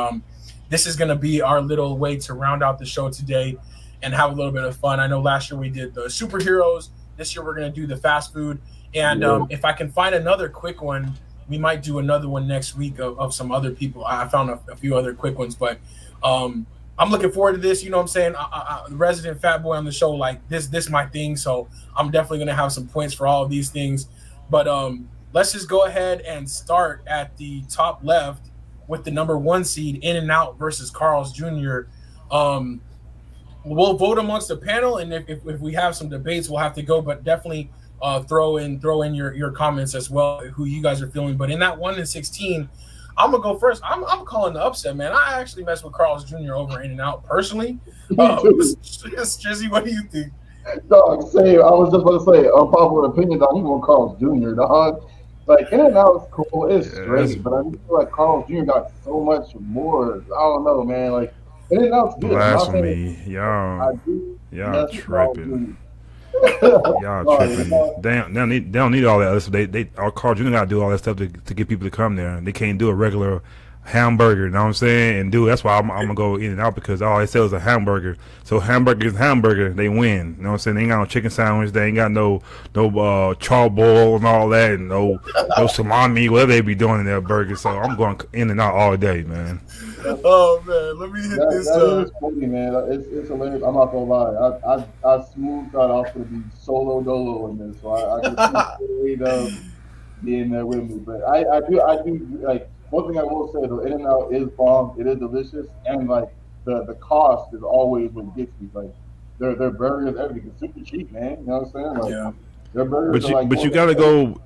this is going to be our little way to round out the show today and have a little bit of fun. I know last year we did the superheroes. This year we're going to do the fast food. And Yeah. if I can find another quick one, we might do another one next week of some other people. I found a few other quick ones, but I'm looking forward to this. You know what I'm saying? Resident Fat Boy on the show, like this my thing. So I'm definitely going to have some points for all of these things. But let's just go ahead and start at the top left with the number one seed, In and Out versus Carl's Jr. Um, we'll vote amongst the panel, and if we have some debates, we'll have to go. But definitely throw in your comments as well, who you guys are feeling. But in that 1-16, I'm gonna go first. I'm calling the upset, man. I actually mess with Carl's Jr. over In and Out personally. Me too. Strizzy, what do you think? Dog, same. I was just about to say, unpopular opinion, dog. You want Carl's Jr., dog. Like, In and Out is cool. It's Yeah, that's straight, but I just feel like Carl's Jr. got so much more. I don't know, man. Like, In and Out's good. I'm not saying blasphemy. Y'all, I do y'all mess with Carl's tripping. Jr. Y'all Sorry, tripping. They don't need all that other stuff. Our Carl Jr. gotta do all that stuff to get people to come there. They can't do a regular hamburger. You know what I'm saying? And that's why I'm gonna go In and Out, because all they sell is a hamburger. So hamburger is hamburger. They win. You know what I'm saying? They ain't got no chicken sandwich. They ain't got no charboil and all that, and no salami, whatever they be doing in their burger. So I'm going In and Out all day, man. Oh man, let me hit this. That is funny, man. It's hilarious. I'm not gonna lie. I smoothed that off to be solo dolo in this, so I can see straight up being there with me. But I do like one thing I will say though. In and Out is bomb. It is delicious, and like the cost is always what gets me. Like their burgers, everything is super cheap, man. You know what I'm saying? Like Yeah. their burgers But are you like but more you than gotta go.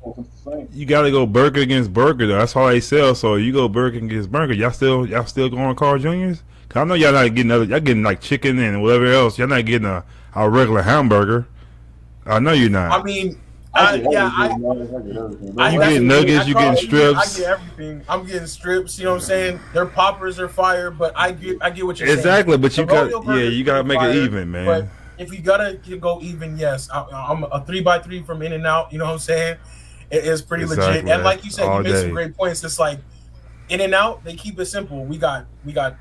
it's the same. You gotta go burger against burger though. That's all they sell. So you go burger against burger. Y'all still going Carl Juniors? Cause I know y'all not getting y'all getting like chicken and whatever else. Y'all not getting a regular hamburger. I know you're I not. mean, I get yeah, everything. I get everything. I You But getting definitely nuggets, I you call getting it even. I strips. get everything. I'm getting strips. You know what I'm saying? Their poppers are fire, but I get what you're saying. Exactly, but The you got rodeo burger is you gotta pretty make it fire, even, but man. if you gotta go even, yes, I'm a 3x3 from In and Out. You know what I'm saying? It is pretty legit. And Exactly. like you said, you All made some day. great points. It's like In and Out, they keep it simple. We got a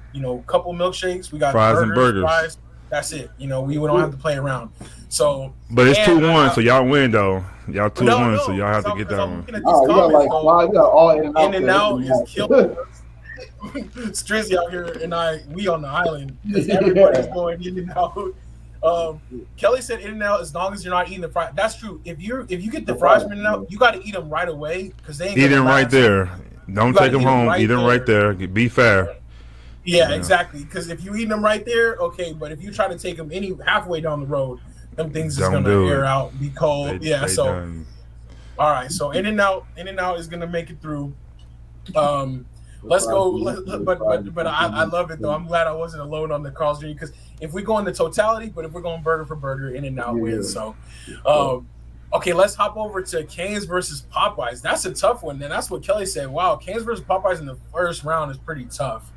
couple milkshakes, we got Fries and burgers, burgers. fries. That's it. We don't have to play around. So But it's and 2-1, so y'all win though. Y'all no, 2-1, so no, y'all have to get because that I'm one. looking at these oh, you got comments like though. five. You got all In and Out. In and Out is killing killing. us. Strizzy out here and we on the island because everybody's going In and Out. Kelly said In and Out as long as you're not eating the fries. That's true. If you get the fries from In and Out, you got to eat them right away because they ain't Eat gonna them right last. there. Don't You gotta take them eat 'em home. right Eat them right there. Be fair. Yeah, Yeah. exactly. Because if you eat them right there, okay. But if you try to take them any halfway down the road, them things is Don't gonna do air it. out, be cold. Yeah. They So done. all right. So In and Out is gonna make it through. Um, Let's go. But I love it though. I'm glad I wasn't alone on the Carl's Jr. because if we go into totality, but if we're going burger for burger, In-N-Out wins. So, okay, let's hop over to Cane's versus Popeyes. That's a tough one. And that's what Kelly said. Wow, Cane's versus Popeyes in the first round is pretty tough.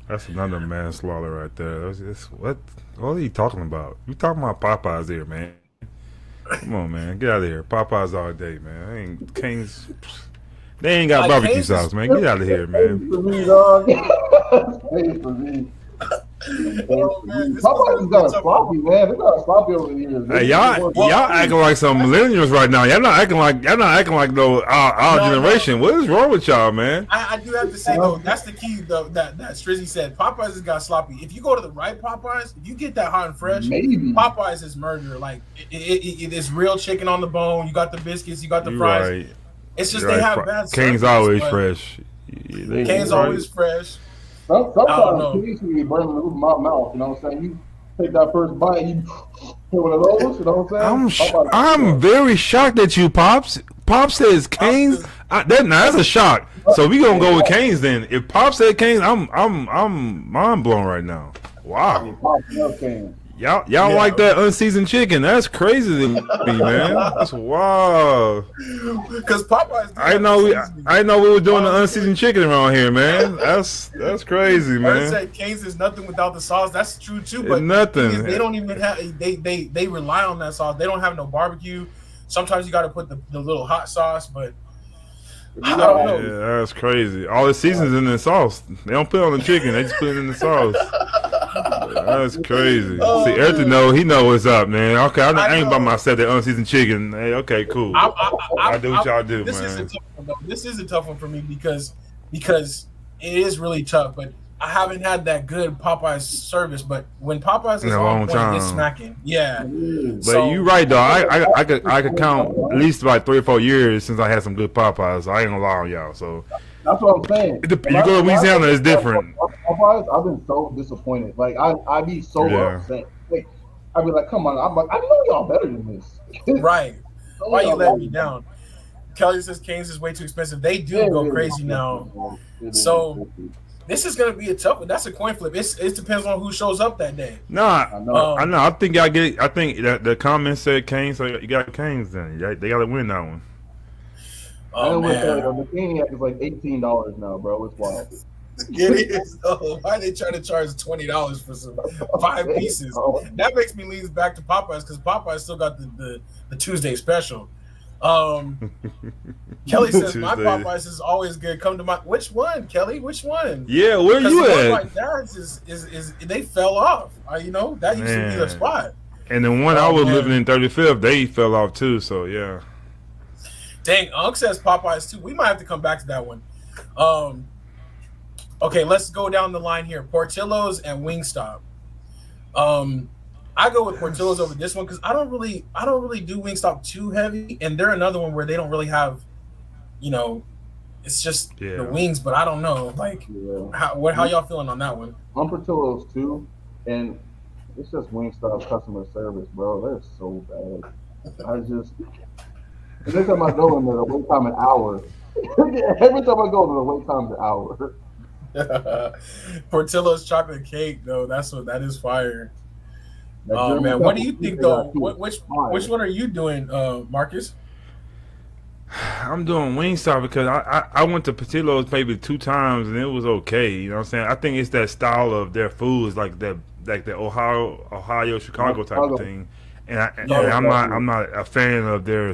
That's another manslaughter right there. What are you talking about? You talking about Popeyes here, man? Come on, man. Get out of here. Popeyes all day, man. Cane's. They ain't got barbecue sauce, man. Get out of here, man. For me, dog. For me. Popeyes got a sloppy, man. They got a sloppy over the years. Hey, y'all acting like some millennials right now. Y'all not acting like no our generation. What is wrong with y'all, man? I do have to say though, that's the key though that Strizzy said. Popeyes has got sloppy. If you go to the right Popeyes, if you get that hot and fresh, Popeyes is murder. Like it is real chicken on the bone. You got the biscuits, you got the fries. Right. It's just they have bad. Cane's always fresh. Cane's always fresh. Sometimes cheese can be burning the roof of my mouth. You know what I'm saying? You take that first bite, you hit one of those. You know what I'm saying? I'm very shocked at you, Pops. Pop says Cane's. That's a shock. So we gonna go with Cane's then. If Pop said Cane's, I'm mind blown right now. Wow. Y'all like that unseasoned chicken? That's crazy to me, man. That's wild. Because Popeyes. I know we were doing the unseasoned chicken around here, man. That's crazy, man. I said Cane's is nothing without the sauce. That's true too. But it's nothing. They don't even have. They rely on that sauce. They don't have no barbecue. Sometimes you got to put the little hot sauce, but I don't know. Yeah, that's crazy. All the seasons in the sauce. They don't put it on the chicken. They just put it in the sauce. That's crazy. See, Eric he know what's up, man. Okay, I ain't by myself that unseasoned chicken. Hey, okay, cool. I do what y'all do, man. This is a tough one for me because it is really tough. But I haven't had that good Popeyes service. But when Popeyes is on point, it's smacking. Yeah. But you right though. I could count at least about 3 or 4 years since I had some good Popeyes. I ain't gonna lie on y'all. So. That's what I'm saying. You go to Louisiana, it's different. Popeyes, I've been so disappointed. Like I'd be so upset. Like, I'd be like, come on. I'm like, I know y'all better than this. Right. Why you letting me down? Kelly says Cane's is way too expensive. They do go crazy now. So this is gonna be a tough one. That's a coin flip. It depends on who shows up that day. I know. I think I think that the comments said Cane's, so you got Cane's then. They gotta win that one. Oh, man. The Maniac is like $18 now, bro. It's wild. It is. Why are they trying to charge $20 for some 5 pieces? That makes me lean back to Popeyes because Popeyes still got the Tuesday special. Kelly says my Popeyes is always good. Come to my which one, Kelly? Which one? Yeah, where you at? My dad's is they fell off. You know that used to be the spot. And the one I was living in 35th, they fell off too. So yeah. Dang, Unc says Popeyes too. We might have to come back to that one. Okay, let's go down the line here. Portillo's and Wingstop. I go with Portillo's over this one because I don't really do Wingstop too heavy, and they're another one where they don't really have, it's just the wings. But I don't know, how y'all feeling on that one? I'm Portillo's too, and it's just Wingstop customer service, bro. They're so bad. Every time I go in there, the wait time an hour. Every time I go, the wait time's an hour. Portillo's chocolate cake, though. That is fire. Oh man, what do you think though? Which one are you doing, Marcus? I'm doing Wingstop because I went to Portillo's maybe 2 times and it was okay. You know what I'm saying? I think it's that style of their foods, like the Ohio, Chicago type of thing. And I'm not a fan of their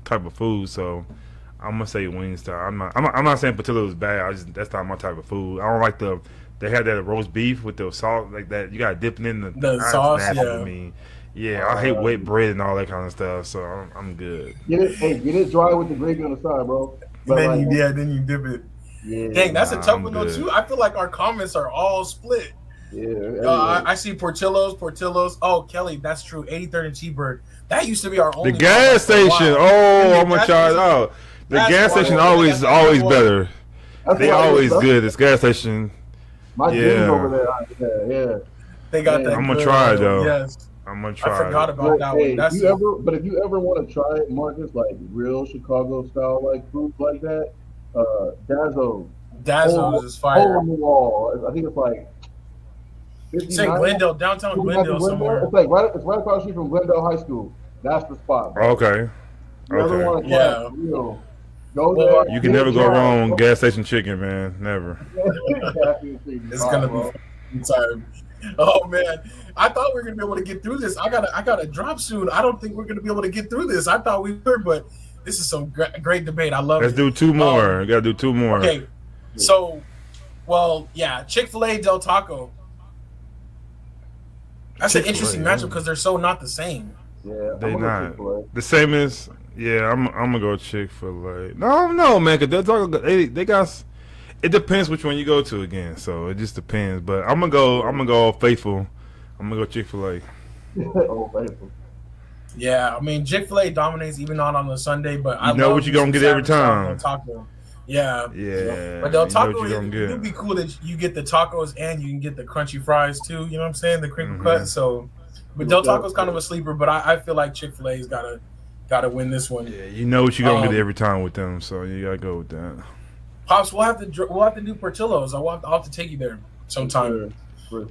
type of food, so I'm gonna say Wingstop. I'm not saying Portillo's is bad. That's not my type of food. I don't like they had that roast beef with the sauce like that. You gotta dip it in the sauce. Yeah, I hate wet bread and all that kind of stuff. So I'm good. Get it dry with the gravy on the side, bro. Then you dip it. Yeah. Dang, that's a tough one though too. I feel like our comments are all split. Yeah, I see Portillo's. Oh, Kelly, that's true. 83rd and T-Bird. That used to be our only. The gas station. Oh, I'm gonna try it out. The gas station always better. They always good. This gas station. My gym's over there. Yeah. They got that. I'm gonna try it though. Yes. I'm gonna try. I forgot about that one. If you ever want to try it, Marcus, like real Chicago style like food like that, Dazzle. Dazzles is Hole fire. in the wall. I think it's like It's in 59. Glendale, downtown Glendale somewhere. It's like it's right across the street from Glendale High School. That's the spot, bro. Okay. The other Okay. one is Yeah. like, go Well, there. You can never go wrong with gas station chicken, man. Never. It's gonna be time. Oh man, I thought we were gonna be able to get through this. I got to drop soon. I don't think we're gonna be able to get through this. I thought we were, but this is some great debate. I love Let's it. do two more. We gotta do two more. Okay, so, well, yeah, Chick-fil-A, Del Taco. That's an interesting matchup because they're so not the same. Yeah, They not the same as. Yeah, I'm gonna go Chick-fil-A. No, man, cause Del Taco they got. It depends which one you go to again, so it just depends. But I'm gonna go faithful. I'm gonna go Chick-fil-A. Old Faithful. Yeah, I mean Chick-fil-A dominates even not on a Sunday, but I know love what you're gonna get every time. Del Taco. Yeah, Yeah, but Del you know Taco what you're gonna it'd be cool that you get the tacos and you can get the crunchy fries too. You know what I'm saying? The crinkle cut. So, but Del Taco's kind of a sleeper, but I feel like Chick-fil-A's gotta win this one. Yeah, you know what you're gonna get every time with them, so you gotta go with that. Pops, we'll have to do Portillo's. I'll have to take you there sometime. For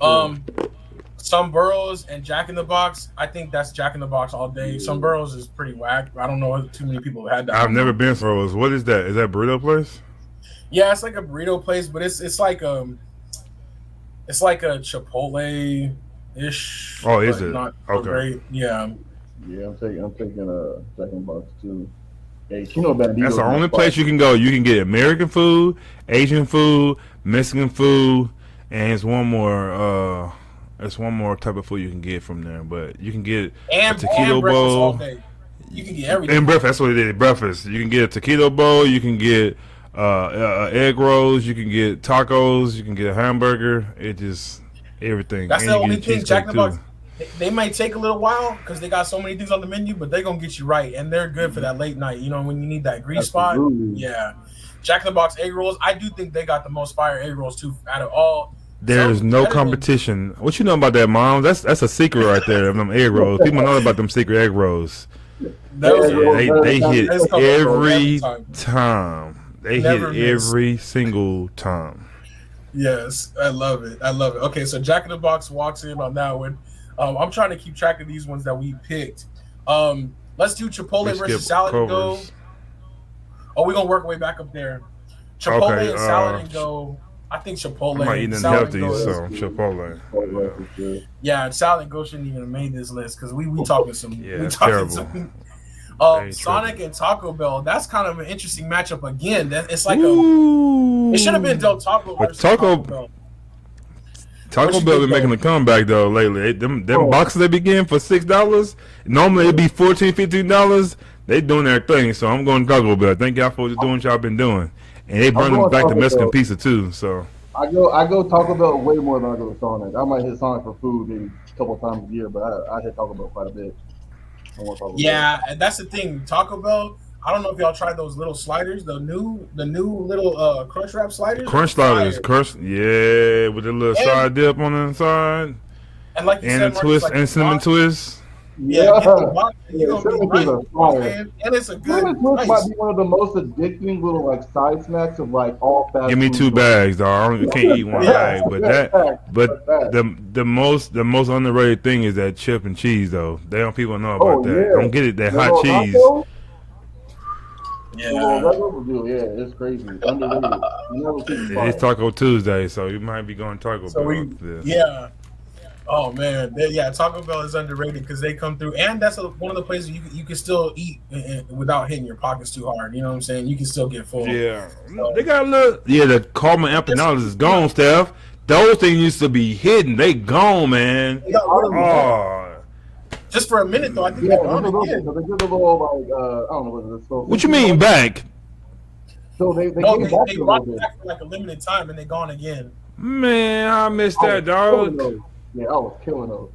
Some Burrows and Jack in the Box. I think that's Jack in the Box all day. Some Burrows is pretty whack. I don't know if too many people have had that. I've never been for those. What is that? Is that burrito place? Yeah, it's like a burrito place, but it's like a Chipotle ish. Oh, is it? Not Okay. great. Yeah. Yeah, I'm taking Jack in the Box too. Hey, Chino Bandito. That's the only place you can go. You can get American food, Asian food, Mexican food, and it's one more. It's one more type of food you can get from there. But you can get a taquito breakfast all bowl. day. You can get everything. And breakfast. That's what it is. Breakfast. You can get a taquito bowl. You can get egg rolls. You can get tacos. You can get a hamburger. It just everything. That's And the you only get a thing. Jack in the cheesecake, Box. too. They might take a little while because they got so many things on the menu, but they're gonna get you right, and they're good for that late night. You know, when you need that grease spot. Yeah, Jack in the Box egg rolls. I do think they got the most fire egg rolls too out of all. There's no competition. What you know about that, Mom? That's a secret right there. Them egg rolls. People know about them secret egg rolls. They hit every time. They hit every single time. Yes, I love it. Okay, so Jack in the Box walks in on that one. I'm trying to keep track of these ones that we picked. Let's do Chipotle versus salad and go. Oh, we're gonna work way back up there. Chipotle and salad and go. I think Chipotle. I'm not eating healthy, so Chipotle. Yeah, and salad and go shouldn't even have made this list because we talking some. Yeah, it's terrible. Sonic and Taco Bell. That's kind of an interesting matchup again. It's like it should have been Del Taco versus Taco Bell. Taco Bell been making a comeback though lately. Them boxes they be getting for $6. Normally it'd be $14, $15. They doing their thing, so I'm going to Taco Bell. Thank y'all for doing what y'all been doing, and they bring them back to Mexican pizza too. So I go Taco Bell way more than I go to Sonic. I might hit Sonic for food maybe a couple of times a year, but I hit Taco Bell quite a bit. Yeah, and that's the thing. Taco Bell. I don't know if y'all tried those little sliders, the new little crunch wrap sliders. Crunch sliders, yeah, with the little side dip on the inside, and like you said, a twist and cinnamon twist. Yeah, and it's a good. Might be one of the most addicting little like side snacks of like all fast. Give me 2 bags, dog. I can't eat one bag, but the most underrated thing is that chip and cheese though. They don't people know about that. Yeah. Don't get it that hot cheese. Yeah, it's crazy. Underrated. It's Taco Tuesday, so you might be going Taco Bell. Yeah. Oh man, Taco Bell is underrated because they come through, and that's one of the places you can still eat without hitting your pockets too hard. You know what I'm saying? You can still get full. Yeah, so, they got a little. Yeah, the Carmen empanadas is gone, Steph. Those things used to be hidden. They gone, man. Just for a minute though, I think they're gone again. They did a little like I don't know what it's called. What you mean back? So they brought it back for like a limited time, and they're gone again. Man, I missed that, dog. Yeah, I was killing those.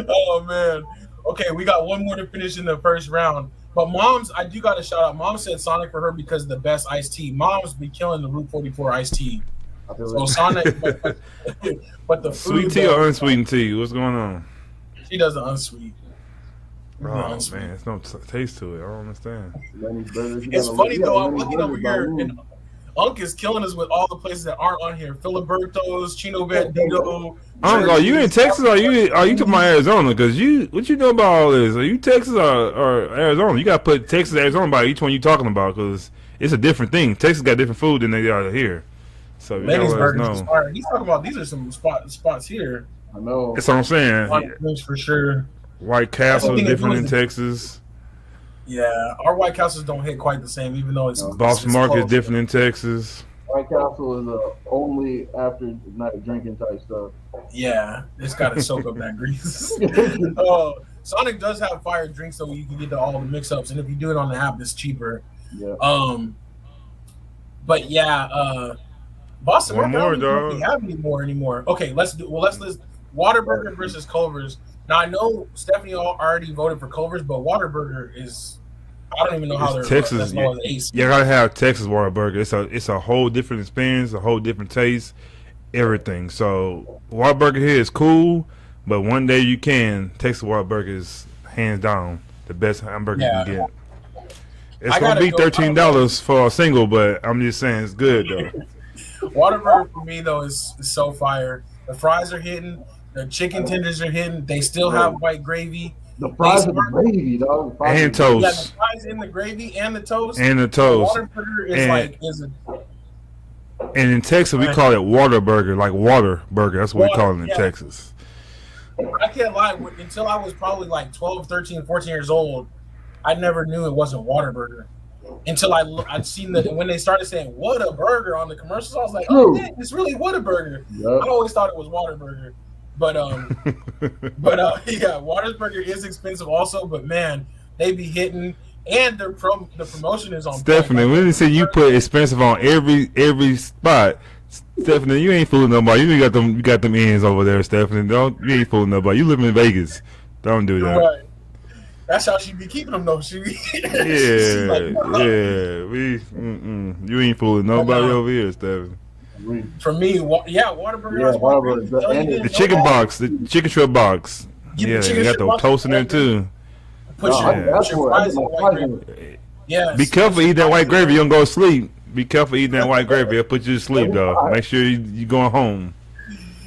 Oh man. Okay, we got one more to finish in the first round. But Mom's, I do got to shout out. Mom said Sonic for her because of the best iced tea. Mom's been killing the Route 44 iced tea. So Sonic, but the sweet tea or unsweetened tea? What's going on? She does an unsweet. To be Oh honest with man, you. it's no taste to it. I don't understand. Lenny's Burgers. You It's gotta funny look- yeah, though. I'm Lenny's looking over Burgers by here, Moon. and Unk is killing us with all the places that aren't on here: Filiberto's, Chino Bandito. Are you in Texas? Or are you talking about Arizona? Because what you know about all this? Are you Texas or Arizona? You got to put Texas, Arizona by each one you talking about because it's a different thing. Texas got different food than they are here. So you Lenny's gotta let us Burgers is know. fire. He's talking about these are some spots here. I know. That's what I'm saying. On drinks for sure. White Castle is thing different that in goes- Texas. Yeah, our White Castles don't hit quite the same, even though it's Boston it's Market is close. different in Texas. White Castle is only after night drinking type stuff. Yeah, it's got to soak up that grease. Sonic does have fire drinks, though. You can get all the mix-ups, and if you do it on the app, it's cheaper. Yeah. But yeah, Boston One Market, more, I don't even think dog. we have anymore. Okay, let's list Whataburger versus Culver's. Now I know Stephanie already voted for Culver's, but Whataburger is I don't even know how they're It's Texas. as low as ace. You gotta have Texas Whataburger. It's a whole different experience, a whole different taste, everything. So Whataburger here is cool, but one day you can Texas Whataburger is hands down the best hamburger you can get. It's I gonna gotta be go- $13 for a single, but I'm just saying it's good though. Whataburger for me though is so fire. The fries are hitting, the chicken tenders are hitting. They still have white gravy. The fries and the gravy, dog. The fries And and the gravy. Yeah, toast. the fries in the gravy and the toast. And the toast. Whataburger is And- is a And in Texas we call it Waterburger, like water burger. That's what we call it in Yeah. Texas. I can't lie. Until I was probably like 12, 13, 14 years old, I never knew it wasn't Whataburger. Until I'd seen when they started saying Whataburger on the commercials, I was like, oh, yeah, it's really Whataburger. Yep. I always thought it was Whataburger. But yeah, Whataburger is expensive also, but man, they be hitting and the promotion is on Stephanie, point. when you say you put expensive on every spot, Stephanie, you ain't fooling nobody. You got them ends over there, Stephanie. You ain't fooling nobody. You live in Vegas. Don't do that. Right. That's how she be keeping them though. She Yeah, like, You ain't fooling nobody No. over here, Stephanie. for me, Whataburger. Yeah, Whataburger. The chicken box, the chicken strip box. Get the Yeah, chicken you got strip the box. toast in there too. Put No, your, that's put your what I fries get in my white fries gravy. in. Yes. Be careful eating that white gravy. You don't go to sleep. Be careful eating that white gravy. It'll put you to sleep, though. Make sure you going home.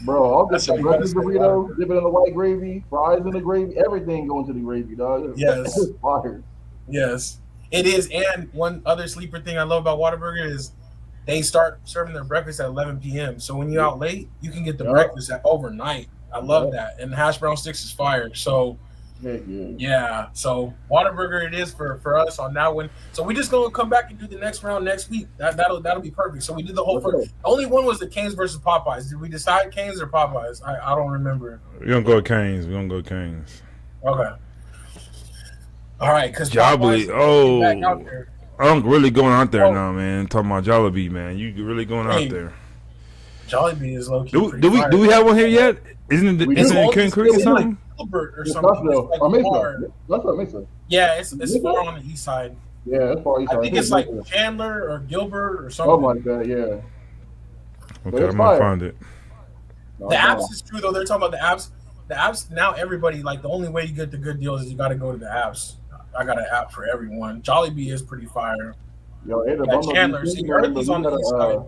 Bro, I'll get That's the how you breakfast gotta stay burrito, dip it in the white gravy, fries in the gravy, everything going to the gravy, dog. Yes. It's fire. Yes, it is. And one other sleeper thing I love about Whataburger is they start serving their breakfast at 11 p.m. So when you're out late, you can get the Yep. breakfast at overnight. I love Yep. that. And the hash brown sticks is fire. So Heck yeah. yeah, so Whataburger it is for us on that one. So we just gonna come back and do the next round next week. That'll be perfect. So we did the whole Let's first. Only one was the Canes versus Popeyes. Did we decide Canes or Popeyes? I don't remember. We're going to go with Canes. We're going to go with Canes. Okay. All right, because Jollibee. back out there. I'm really going out there Oh. now, man. Talking about Jollibee, man. You really going Hey, out there. Jollibee is low key. Do we have one here yet? Isn't it We isn't do. it King Creek or It's something? Gilbert or It's something. Scottsdale. It's like Or far. Mesa. That's what Mesa. Yeah, it's far on the east side. Yeah, that's far east I side. think it's like Mesa. Chandler or Gilbert or something. Something like that, yeah. But Okay, it's I'm going to fire. find it. No, The no. apps is true though. They're talking about the apps. The apps now everybody like the only way you get the good deals is you got to go to the apps. I got an app for everyone. Jollibee is pretty fire. Yo, hey, the Like bundle Chandler, DC, see, man, Earthy's but on the east side.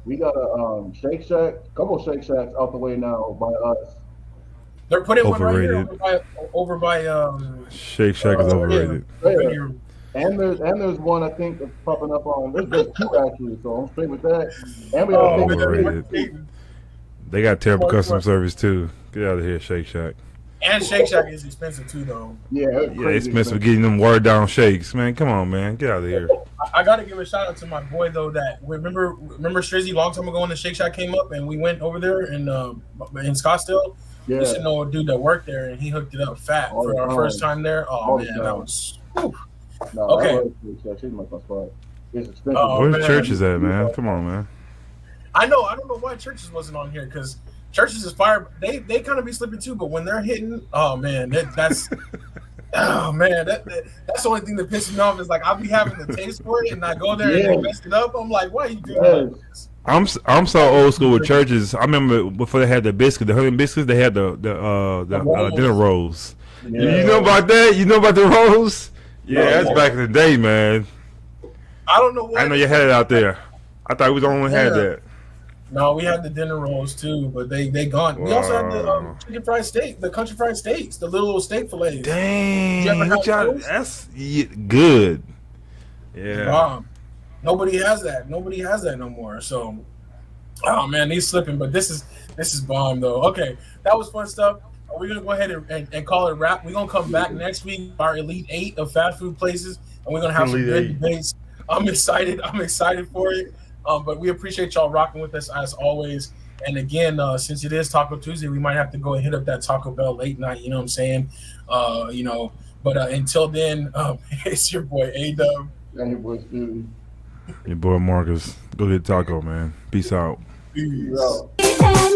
we got a Shake Shack, couple Shake Shacks out the way now by us. They're putting one right Overrated. here over by Shake Shack is yeah. overrated. Yeah. And there's one I think that's popping up on. There's two actually, so I'm straight with that. And we got Oh, a Shake Shack. Overrated. They got terrible customer service too. Get out of here, Shake Shack. And Shake Shack is expensive too though. Yeah, it's Yeah, crazy it's for getting them watered down shakes, man. Come on, man. Get out of here. I got to give a shout out to my boy though. That remember Strizzy long time ago when the Shake Shack came up and we went over there in Scottsdale. Yeah, We used to know a dude that worked there and he hooked it up fat All for the our time. first time there. Oh All the man, time. that was. Whew. no, okay. I love Shake Shack. She's my spot. It's expensive. Oh, Where's man. the churches at, man? Come on, man. I know. I don't know why Churches wasn't on here because Churches is fire. They kind of be slipping too, but when they're hitting, oh man, that's oh man, that's the only thing that pisses me off is like I'll be having the taste for it and I go there and Yeah. they messed it up. I'm like, why you doing Yes. that? I'm so old school with churches. I remember before they had the biscuit, the honey biscuits, they had the rolls. dinner rolls. You know about that? You know about the rolls? Yeah, that's back in the day, man. I don't know what. I know you had it out there. I thought we the only one had that. No, we had the dinner rolls too, but they gone. We also had the chicken fried steak, the country fried steaks, the little steak fillets. Dang, what y'all? That's good. Yeah. Nobody has that. Nobody has that no more. So, oh man, he's slipping. But this is bomb though. Okay, that was fun stuff. We're gonna go ahead and call it a wrap. We're gonna come back next week, our Elite 8 of fast food places, and we're gonna have some good debates. I'm excited for it. But we appreciate y'all rocking with us as always. And again, since it is Taco Tuesday, we might have to go and hit up that Taco Bell late night. You know what I'm saying? But until then, it's your boy A-Dub. And your boy Speedy. Your boy Marcus. Go get taco, man. Peace out. Peace. Peace out.